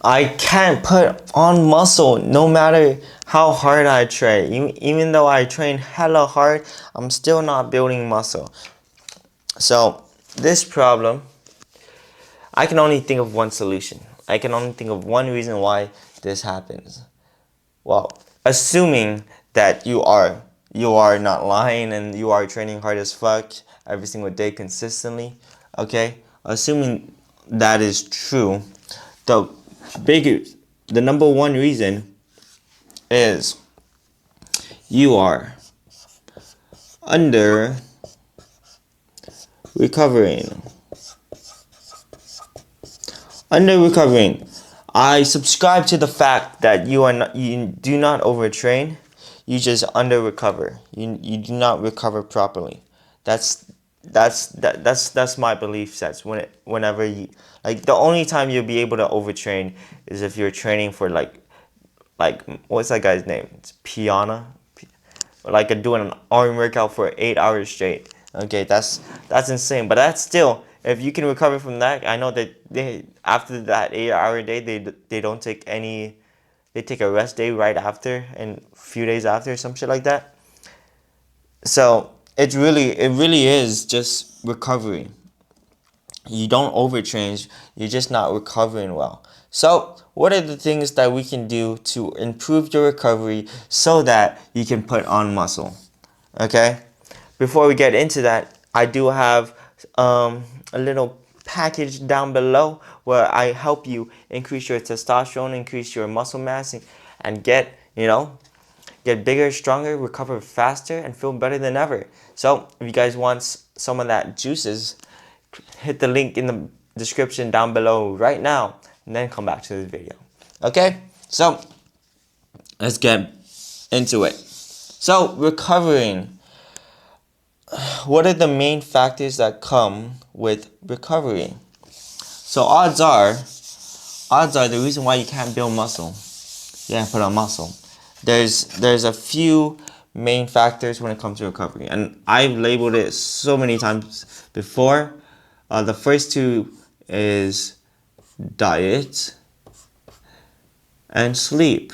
I can't put on muscle no matter how hard I train. Even though I train hella hard, I'm still not building muscle. So this problem, I can only think of one solution. I can only think of one reason why this happens. Well, assuming that you are not lying and you are training hard as fuck every single day consistently, okay? Assuming that is true, the biggest, the number one reason is you are under recovering. Under recovering. I subscribe to the fact that you do not overtrain, you just under recover. You do not recover properly. That's my belief sets. Whenever you, like, the only time you'll be able to overtrain is if you're training for like what's that guy's name? It's Piana. Like doing an arm workout for 8 hours straight. Okay, that's insane. But that's still, if you can recover from that, I know that they, after that 8 hour day, they don't take any, they take a rest day right after and a few days after, some shit like that. So it really is just recovery. You don't overtrain, you're just not recovering well. So what are the things that we can do to improve your recovery so that you can put on muscle? Okay, before we get into that, I do have a little package down below where I help you increase your testosterone, increase your muscle mass, and get bigger, stronger, recover faster, and feel better than ever. So if you guys want some of that juices, hit the link in the description down below right now, and then come back to this video. Okay, so let's get into it. So recovering. What are the main factors that come with recovery? So odds are the reason why you can't build muscle, you can't put on muscle. There's a few main factors when it comes to recovery, and I've labeled it so many times before. The first two is diet and sleep.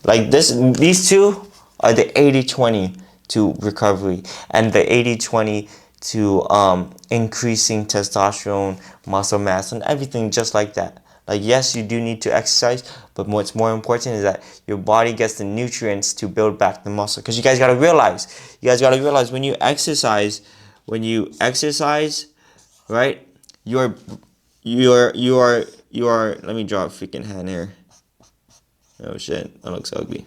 Like these two are the 80-20 to recovery, and the 80-20 to increasing testosterone, muscle mass, and everything just like that. Like, yes, you do need to exercise, but what's more important is that your body gets the nutrients to build back the muscle. Because you guys gotta realize when you exercise, right? You are. Let me draw a freaking hand here. Oh shit, that looks ugly.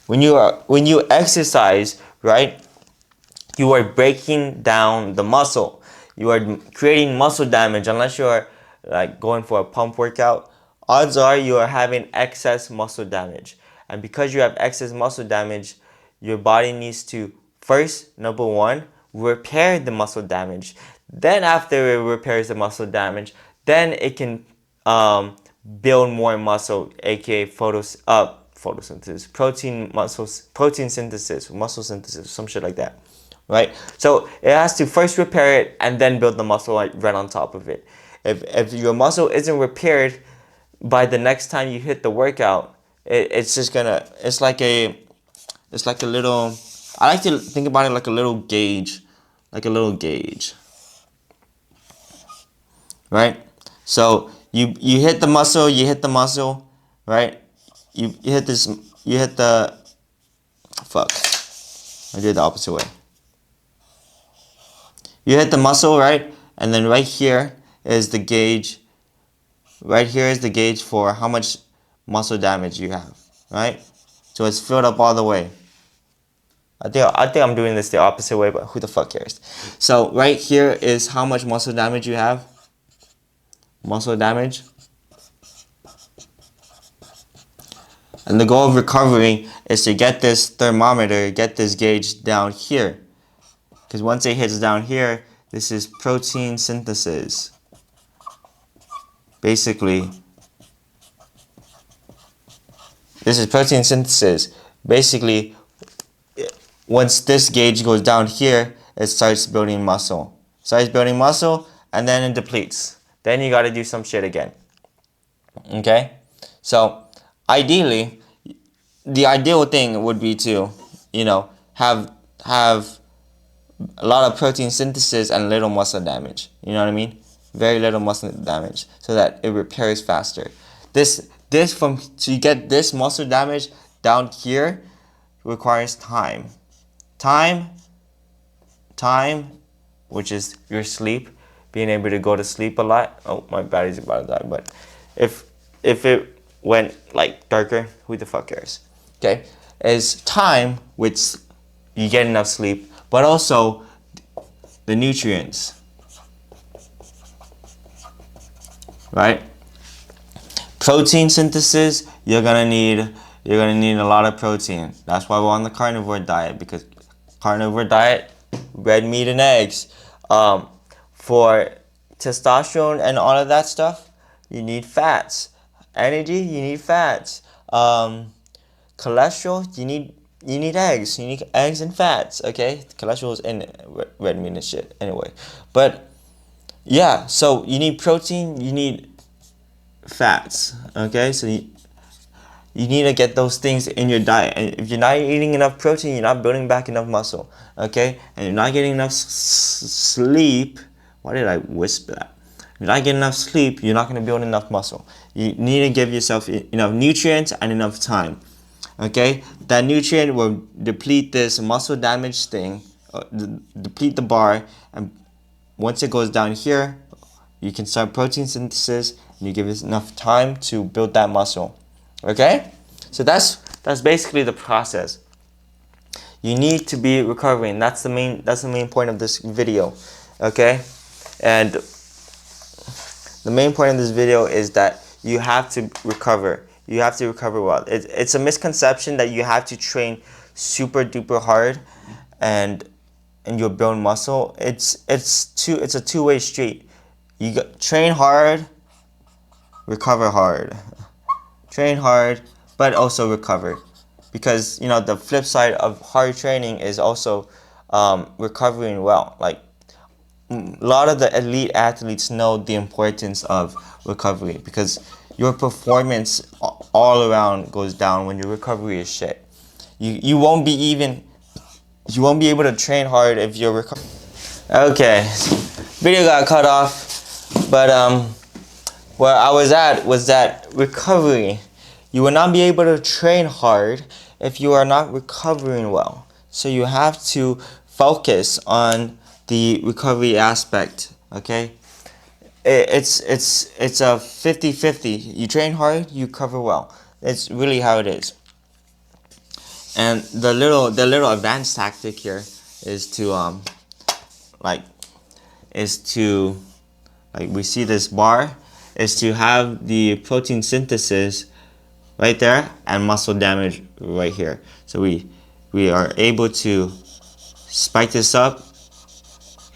When you exercise, right, you are breaking down the muscle. You are creating muscle damage. Unless you're like going for a pump workout, odds are you are having excess muscle damage. And because you have excess muscle damage, your body needs to first, number one, repair the muscle damage. Then after it repairs the muscle damage, then it can build more muscle, aka photosynthesis, protein synthesis, muscle synthesis, some shit like that, right? So it has to first repair it and then build the muscle right on top of it. If your muscle isn't repaired by the next time you hit the workout, it's just gonna, it's like a little, I like to think about it like a little gauge, right? So you hit the muscle, right? You hit the, fuck, I did the opposite way. You hit the muscle, right? And then right here is the gauge. Right here is the gauge for how much muscle damage you have, right? So it's filled up all the way. I think I'm doing this the opposite way, but who the fuck cares? So right here is how much muscle damage you have. Muscle damage. And the goal of recovery is to get this thermometer, get this gauge down here. Because once it hits down here, this is protein synthesis. Basically, this is protein synthesis. Basically, once this gauge goes down here, it starts building muscle. starts building muscle, and then it depletes. Then you got to do some shit again. Okay? So, ideally, the ideal thing would be to, have a lot of protein synthesis and little muscle damage. You know what I mean? Very little muscle damage, so that it repairs faster. To get this muscle damage down here requires time. Time, which is your sleep, being able to go to sleep a lot. Oh, my battery's about to die, but if it went like darker, who the fuck cares? Okay, is time, which you get enough sleep, but also the nutrients, right? Protein synthesis, you're gonna need a lot of protein. That's why we're on the carnivore diet, because carnivore diet, red meat and eggs. For testosterone and all of that stuff, you need fats. Energy, you need fats. Cholesterol, you need eggs. You need eggs and fats. Okay, cholesterol is in red meat and shit. Anyway, but yeah, so you need protein. You need fats. Okay, so you need to get those things in your diet. And if you're not eating enough protein, you're not building back enough muscle. Okay, and you're not getting enough sleep. Why did I whisper that? If you're not getting enough sleep, you're not going to build enough muscle. You need to give yourself enough nutrients and enough time. Okay, that nutrient will deplete this muscle damage thing, deplete the bar, and once it goes down here, you can start protein synthesis, and you give it enough time to build that muscle. Okay, so that's basically the process. You need to be recovering. That's the main point of this video. Okay, and the main point of this video is that you have to recover. You have to recover well. It's a misconception that you have to train super duper hard and you'll build muscle. It's a two-way street. You train hard, recover hard. Train hard, but also recover, because the flip side of hard training is also recovering well. Like, a lot of the elite athletes know the importance of recovery, because your performance all around goes down when your recovery is shit. You won't be able to train hard if you're recovering. Okay, video got cut off, but where I was at was that recovery. You will not be able to train hard if you are not recovering well. So you have to focus on the recovery aspect. Okay, it's a 50-50. You train hard, you recover well. It's really how it is. And the little advanced tactic here is to we see this bar, is to have the protein synthesis right there and muscle damage right here. So we are able to spike this up,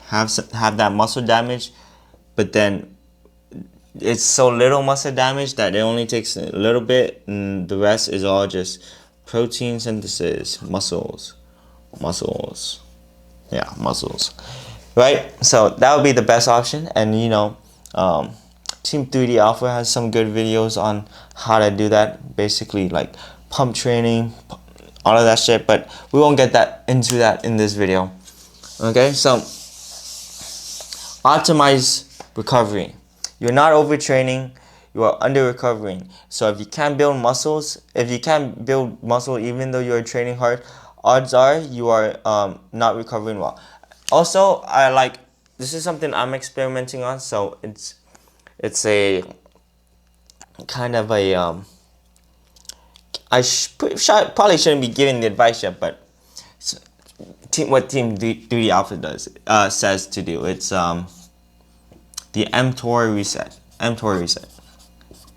have that muscle damage, but then it's so little muscle damage that it only takes a little bit, and the rest is all just protein synthesis, muscles, right? So that would be the best option. And Team 3D Alpha has some good videos on how to do that, basically like pump training, all of that shit, but we won't get into that in this video. Okay, so optimize recovery. You're not overtraining, you are under recovering. So if you can't build muscle even though you're training hard, odds are you are not recovering well. Also, this is something I'm experimenting on, so it's a kind of a probably shouldn't be giving the advice yet, but what Team 3D Alpha says to do. It's the mTOR reset. mTOR reset.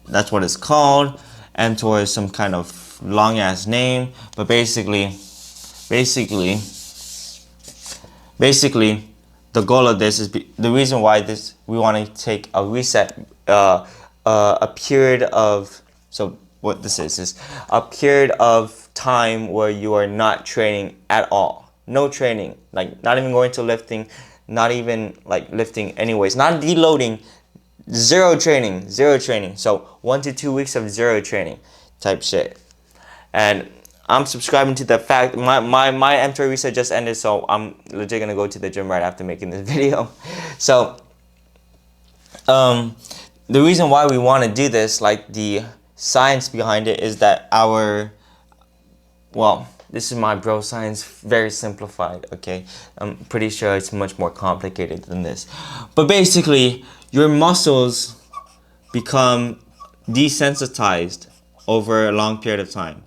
That's what it's called. mTOR is some kind of long ass name, but basically, the goal of this is the reason why we want to take a reset, a period of, so what this is a period of time where you are not training at all. No training, like not even going to lifting, not even like lifting anyways, not deloading, zero training. So 1 to 2 weeks of zero training type shit. And I'm subscribing to the fact my mTOR reset just ended, so I'm legit gonna go to the gym right after making this video. So the reason why we want to do this, like the science behind it, is that well, this is my bro science, very simplified, okay? I'm pretty sure it's much more complicated than this. But basically, your muscles become desensitized over a long period of time.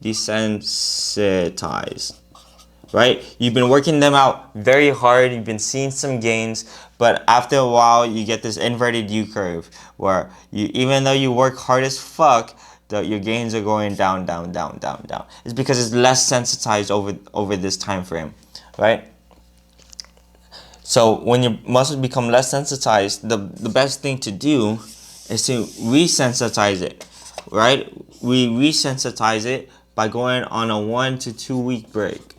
Desensitized, right? You've been working them out very hard, you've been seeing some gains, but after a while you get this inverted U curve where even though you work hard as fuck, your gains are going down. It's because it's less sensitized over this time frame, right? So when your muscles become less sensitized, the best thing to do is to resensitize it, right? We resensitize it by going on a 1 to 2 week break.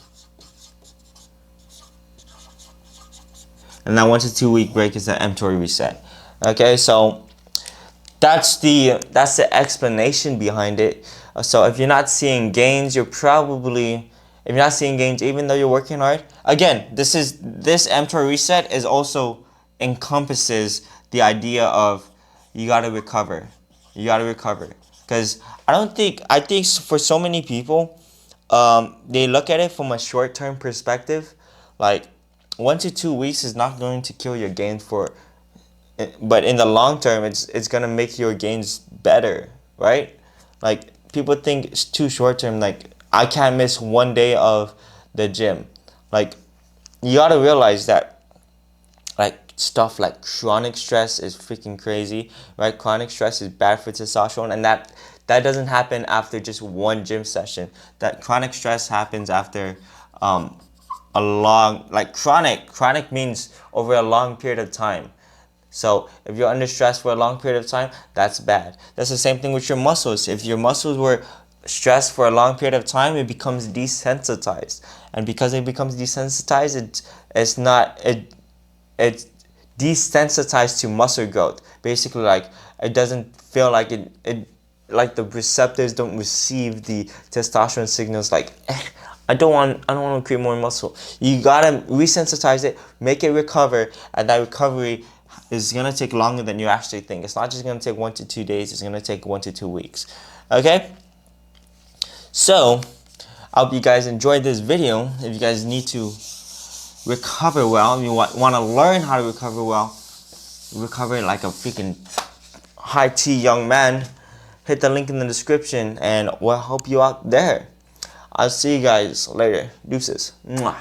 And that 1 to 2 week break is the mTOR reset. Okay, so that's the explanation behind it. So if you're not seeing gains, if you're not seeing gains even though you're working hard, again, this mTOR reset is also encompasses the idea of you gotta recover. Because I think for so many people, they look at it from a short-term perspective. Like 1 to 2 weeks is not going to kill your gains but in the long term, it's gonna make your gains better, right? Like people think it's too short term. Like I can't miss 1 day of the gym. Like you gotta realize that like stuff like chronic stress is freaking crazy, right? Chronic stress is bad for testosterone, and that doesn't happen after just one gym session. That chronic stress happens after a long, like chronic means over a long period of time. So if you're under stress for a long period of time, that's bad. That's the same thing with your muscles. If your muscles were stressed for a long period of time, it becomes desensitized. And because it becomes desensitized, it's desensitized to muscle growth. Basically, like it doesn't feel like like the receptors don't receive the testosterone signals like I don't want to create more muscle. You gotta resensitize it, make it recover, and that recovery is gonna take longer than you actually think. It's not just gonna take 1 to 2 days, it's gonna take 1 to 2 weeks. Okay? So I hope you guys enjoyed this video. If you guys need to recover well, you want to learn how to recover well, recover like a freaking high T young man, hit the link in the description and we'll help you out there. I'll see you guys later. Deuces. Mwah.